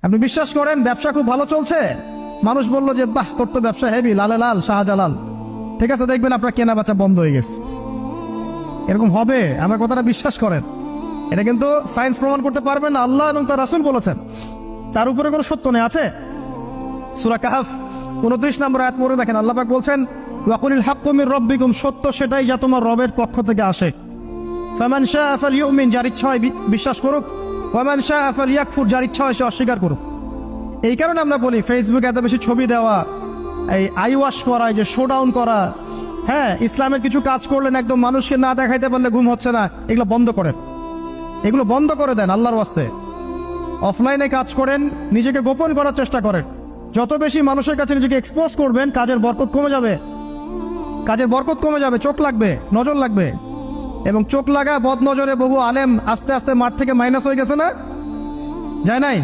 আপনি বিশ্বাস করেন ব্যবসা খুব ভালো চলছে, মানুষ বললো যে বাহ তোর তো ব্যবসা হেভি, লালে লাল শাহজালাল, ঠিক আছে, দেখবেন আপনার কেনা বেচা বন্ধ হয়ে গেছে। এরকম হবে, আমার কথাটা বিশ্বাস করেন। এটা কিন্তু সায়েন্স প্রমাণ করতে পারবে না, আল্লাহ এবং তার রাসূল বলেছেন, তার উপরে কোনো সত্য নেই। আছে সূরা কাহফ 29 নম্বর আয়াত পড়ে দেখেন, আল্লাহ পাক বলছেন ওয়াকুলিল হাক্কু মির রাব্বিকুম, সত্য সেটাই যা তোমার রবের পক্ষ থেকে আসে। ফামান শাআ ফালইউমিন, যার ইচ্ছা হয় বিশ্বাস করুক, ওয়ামান শাআ ফালইয়াকফুর, যার ইচ্ছা হয় সে অস্বীকার করুক। এই কারণে আমরা বলি ফেসবুকে এত বেশি ছবি দেওয়া, এই আই ওয়াশ করা, এই যে শো ডাউন করা, হ্যাঁ ইসলামের কিছু কাজ করলেন একদম মানুষকে না দেখাইতে পারলে ঘুম হচ্ছে না, এগুলো বন্ধ করেন, এগুলো বন্ধ করে দেন আল্লাহর ওয়াস্তে। অফলাইনে কাজ করেন, নিজেকে গোপন করার চেষ্টা করেন। যত বেশি মানুষের কাছে নিজেকে এক্সপোজ করবেন, কাজের বরকত কমে যাবে, কাজের বরকত কমে যাবে, চোখ লাগবে, নজর লাগবে। এবং চোখ লাগা বদ নজরে বহু আলেম আস্তে আস্তে মাঠ থেকে মাইনাস হয়ে গেছে না, যায় নাই?